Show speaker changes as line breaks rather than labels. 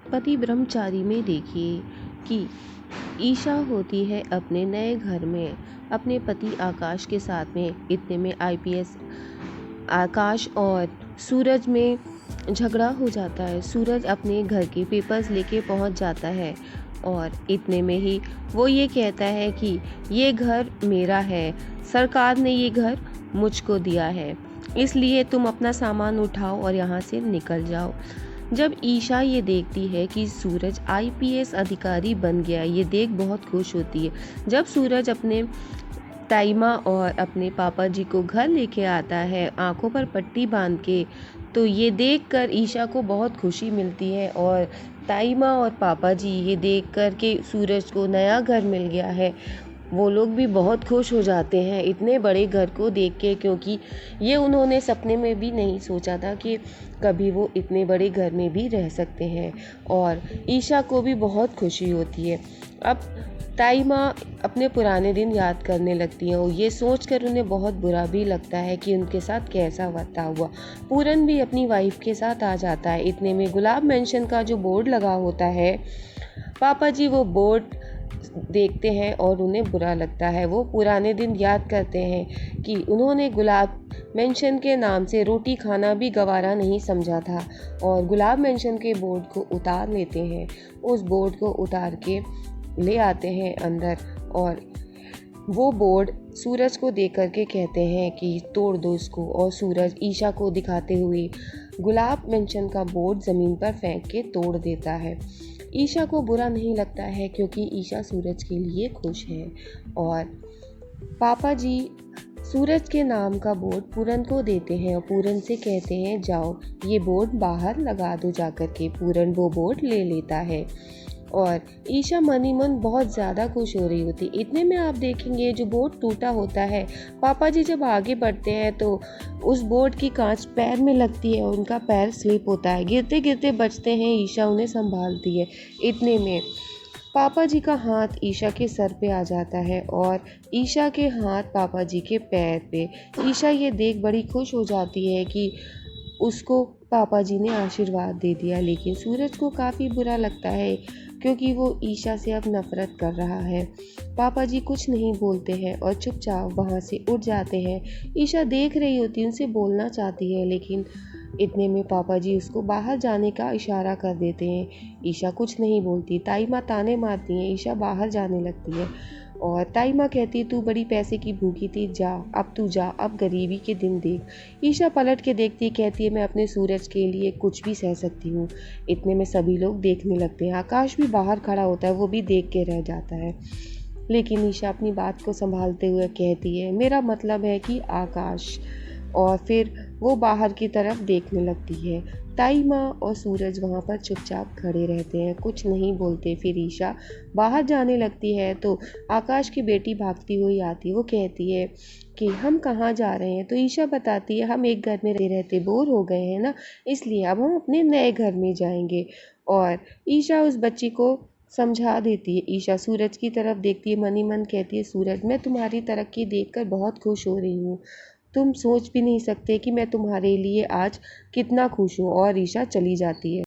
पति ब्रह्मचारी में देखिए कि ईशा होती है अपने नए घर में अपने पति आकाश के साथ में। इतने में आईपीएस आकाश और सूरज में झगड़ा हो जाता है। सूरज अपने घर के पेपर्स लेके पहुंच जाता है और इतने में ही वो ये कहता है कि ये घर मेरा है, सरकार ने ये घर मुझको दिया है, इसलिए तुम अपना सामान उठाओ और यहाँ से निकल जाओ। जब ईशा ये देखती है कि सूरज आईपीएस अधिकारी बन गया, ये देख बहुत खुश होती है। जब सूरज अपने ताइमा और अपने पापा जी को घर लेके आता है आंखों पर पट्टी बांध के, तो ये देखकर ईशा को बहुत खुशी मिलती है। और ताइमा और पापा जी ये देख कर के सूरज को नया घर मिल गया है, वो लोग भी बहुत खुश हो जाते हैं इतने बड़े घर को देख के, क्योंकि ये उन्होंने सपने में भी नहीं सोचा था कि कभी वो इतने बड़े घर में भी रह सकते हैं। और ईशा को भी बहुत खुशी होती है। अब ताइमा अपने पुराने दिन याद करने लगती हैं और ये सोचकर उन्हें बहुत बुरा भी लगता है कि उनके साथ कैसा बर्ता हुआ। पूरन भी अपनी वाइफ के साथ आ जाता है। इतने में गुलाब मेंशन का जो बोर्ड लगा होता है, पापा जी वो बोर्ड देखते हैं और उन्हें बुरा लगता है। वो पुराने दिन याद करते हैं कि उन्होंने गुलाब मेंशन के नाम से रोटी खाना भी गवारा नहीं समझा था और गुलाब मेंशन के बोर्ड को उतार लेते हैं। उस बोर्ड को उतार के ले आते हैं अंदर और वो बोर्ड सूरज को दे करके कहते हैं कि तोड़ दो इसको। और सूरज ईशा को दिखाते हुए गुलाब मेंशन का बोर्ड ज़मीन पर फेंक के तोड़ देता है। ईशा को बुरा नहीं लगता है क्योंकि ईशा सूरज के लिए खुश है। और पापा जी सूरज के नाम का बोर्ड पूरन को देते हैं और पूरन से कहते हैं जाओ ये बोर्ड बाहर लगा दो जाकर के। पूरन वो बोर्ड ले लेता है और ईशा मन ही मन बहुत ज़्यादा खुश हो रही होती। इतने में आप देखेंगे जो बोर्ड टूटा होता है, पापा जी जब आगे बढ़ते हैं तो उस बोर्ड की कांच पैर में लगती है और उनका पैर स्लिप होता है। गिरते गिरते बचते हैं, ईशा उन्हें संभालती है। इतने में पापा जी का हाथ ईशा के सर पे आ जाता है और ईशा के हाथ पापा जी के पैर पे। ईशा ये देख बड़ी खुश हो जाती है कि उसको पापा जी ने आशीर्वाद दे दिया। लेकिन सूरज को काफ़ी बुरा लगता है क्योंकि वो ईशा से अब नफरत कर रहा है। पापा जी कुछ नहीं बोलते हैं और चुपचाप वहाँ से उठ जाते हैं। ईशा देख रही होती है, उनसे बोलना चाहती है, लेकिन इतने में पापा जी उसको बाहर जाने का इशारा कर देते हैं। ईशा कुछ नहीं बोलती। ताइमा ताने मारती हैं, ईशा बाहर जाने लगती है और ताइमा कहती तू बड़ी पैसे की भूखी थी, जा अब तू जा, अब गरीबी के दिन देख। ईशा पलट के देखती कहती है मैं अपने सूरज के लिए कुछ भी सह सकती हूँ। इतने में सभी लोग देखने लगते हैं। आकाश भी बाहर खड़ा होता है, वो भी देख के रह जाता है। लेकिन ईशा अपनी बात को संभालते हुए कहती है मेरा मतलब है कि आकाश। और फिर वो बाहर की तरफ देखने लगती है। ताइमा और सूरज वहाँ पर चुपचाप खड़े रहते हैं, कुछ नहीं बोलते। फिर ईशा बाहर जाने लगती है तो आकाश की बेटी भागती हुई आती है। वो कहती है कि हम कहाँ जा रहे हैं, तो ईशा बताती है हम एक घर में रहते रहते बोर हो गए हैं ना, इसलिए अब हम अपने नए घर में जाएंगे। और ईशा उस बच्ची को समझा देती है। ईशा सूरज की तरफ देखती है, मन ही मन कहती है सूरज मैं तुम्हारी तरक्की देखकर बहुत खुश हो रही हूँ, तुम सोच भी नहीं सकते कि मैं तुम्हारे लिए आज कितना खुश हूँ। और ईशा चली जाती है।